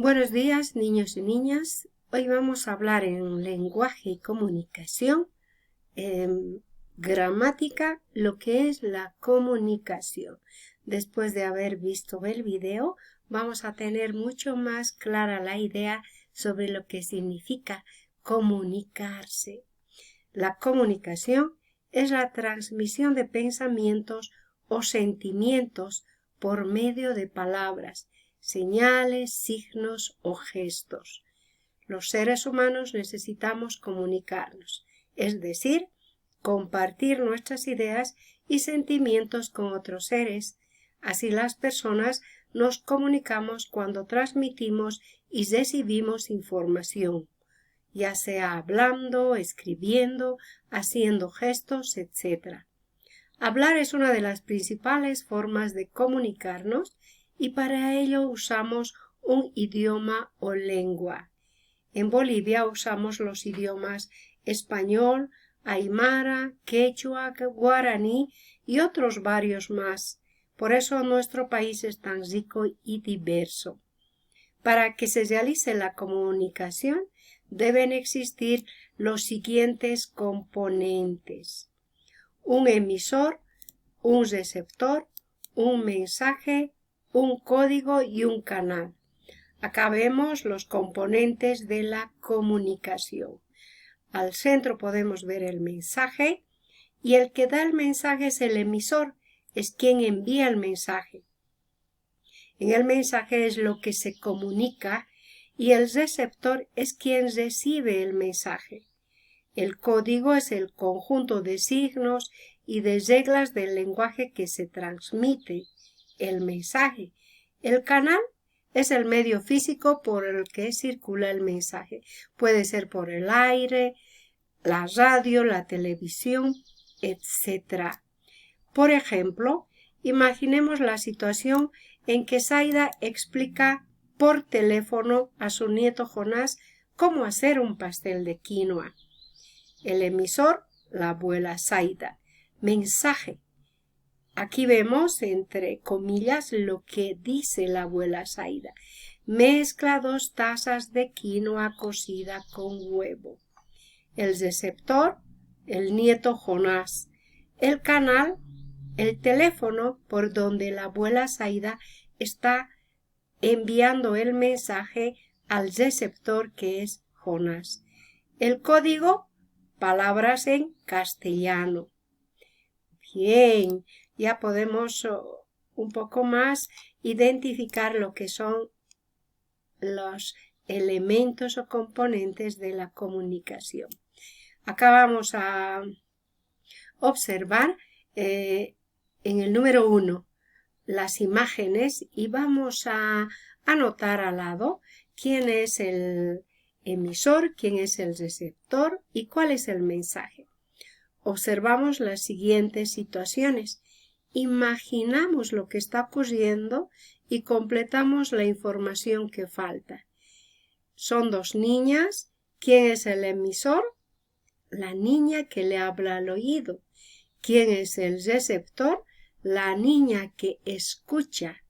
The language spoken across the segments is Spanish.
Buenos días, niños y niñas. Hoy vamos a hablar en lenguaje y comunicación, gramática, lo que es la comunicación. Después de haber visto el video, vamos a tener mucho más clara la idea sobre lo que significa comunicarse. La comunicación es la transmisión de pensamientos o sentimientos por medio de palabras, señales, signos o gestos. Los seres humanos necesitamos comunicarnos, es decir, compartir nuestras ideas y sentimientos con otros seres. Así las personas nos comunicamos cuando transmitimos y recibimos información, ya sea hablando, escribiendo, haciendo gestos, etc. Hablar es una de las principales formas de comunicarnos y para ello usamos un idioma o lengua. En Bolivia usamos los idiomas español, aymara, quechua, guaraní y otros varios más. Por eso nuestro país es tan rico y diverso. Para que se realice la comunicación deben existir los siguientes componentes: un emisor, un receptor, un mensaje, un código y un canal. Acá vemos los componentes de la comunicación. Al centro podemos ver el mensaje y el que da el mensaje es el emisor, es quien envía el mensaje. En el mensaje es lo que se comunica y el receptor es quien recibe el mensaje. El código es el conjunto de signos y de reglas del lenguaje que se transmite el mensaje. El canal es el medio físico por el que circula el mensaje. Puede ser por el aire, la radio, la televisión, etc. Por ejemplo, imaginemos la situación en que Zaida explica por teléfono a su nieto Jonás cómo hacer un pastel de quinoa. El emisor, la abuela Zaida. Mensaje. Aquí vemos entre comillas lo que dice la abuela Zaida. Mezcla 2 tazas de quinoa cocida con huevo. El receptor, el nieto Jonás. El canal, el teléfono por donde la abuela Zaida está enviando el mensaje al receptor, que es Jonás. El código, palabras en castellano. Bien, ya podemos un poco más identificar lo que son los elementos o componentes de la comunicación. Acá vamos a observar en el número 1 las imágenes y vamos a anotar al lado quién es el emisor, quién es el receptor y cuál es el mensaje. Observamos las siguientes situaciones. Imaginamos lo que está ocurriendo y completamos la información que falta. Son 2 niñas. ¿Quién es el emisor? La niña que le habla al oído. ¿Quién es el receptor? La niña que escucha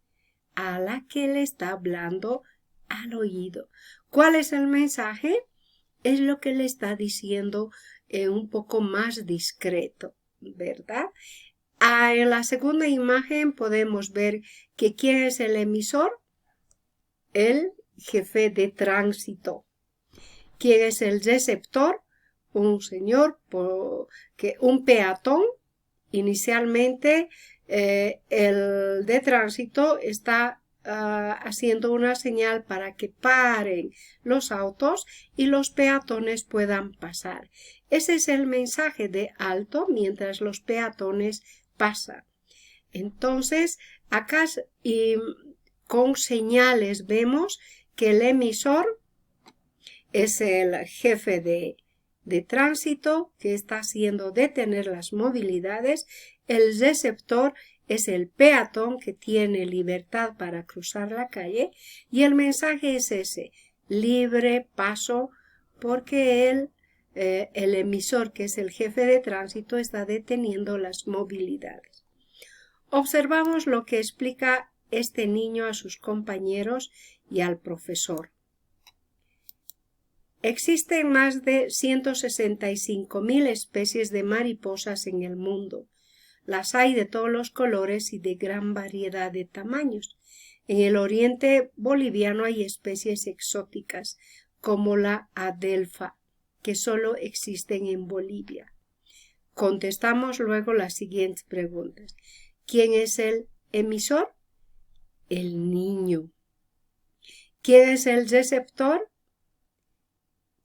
a la que le está hablando al oído. ¿Cuál es el mensaje? Es lo que le está diciendo un poco más discreto, ¿verdad? En la segunda imagen podemos ver que ¿quién es el emisor? El jefe de tránsito. ¿Quién es el receptor? Un señor, un peatón. Inicialmente el de tránsito está haciendo una señal para que paren los autos y los peatones puedan pasar. Ese es el mensaje de alto mientras los peatones pasan. Entonces, acá con señales vemos que el emisor es el jefe de tránsito que está haciendo detener las movilidades. El receptor es el peatón que tiene libertad para cruzar la calle y el mensaje es ese: libre paso, porque el emisor, que es el jefe de tránsito, está deteniendo las movilidades. Observamos lo que explica este niño a sus compañeros y al profesor. Existen más de 165.000 especies de mariposas en el mundo. Las hay de todos los colores y de gran variedad de tamaños. En el oriente boliviano hay especies exóticas, como la adelfa, que solo existen en Bolivia. Contestamos luego las siguientes preguntas. ¿Quién es el emisor? El niño. ¿Quién es el receptor?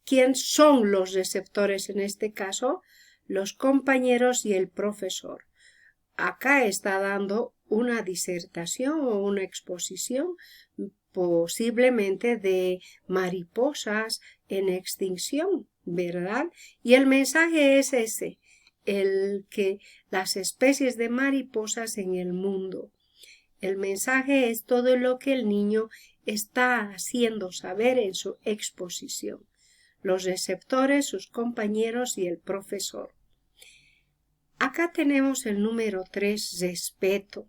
¿Quién son los receptores en este caso? Los compañeros y el profesor. Acá está dando una disertación o una exposición posiblemente de mariposas en extinción, ¿verdad? Y el mensaje es ese, el que las especies de mariposas en el mundo. El mensaje es todo lo que el niño está haciendo saber en su exposición. Los receptores, sus compañeros y el profesor. Acá tenemos el número 3, respeto.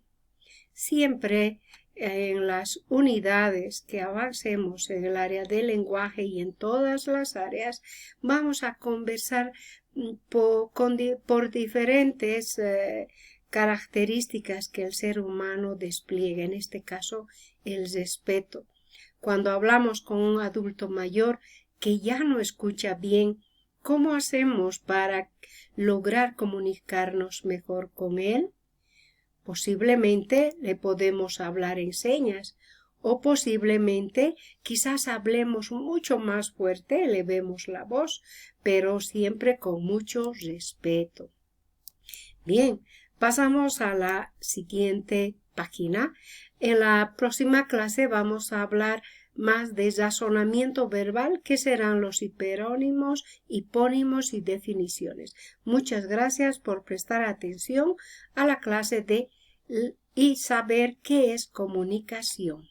Siempre en las unidades que avancemos en el área del lenguaje y en todas las áreas, vamos a conversar por diferentes características que el ser humano despliega, en este caso el respeto. Cuando hablamos con un adulto mayor que ya no escucha bien, ¿cómo hacemos para lograr comunicarnos mejor con él? Posiblemente le podemos hablar en señas o posiblemente quizás hablemos mucho más fuerte, elevemos la voz, pero siempre con mucho respeto. Bien, pasamos a la siguiente página. En la próxima clase vamos a hablar más de razonamiento verbal, que serán los hiperónimos, hipónimos y definiciones. Muchas gracias por prestar atención a la clase y saber qué es comunicación.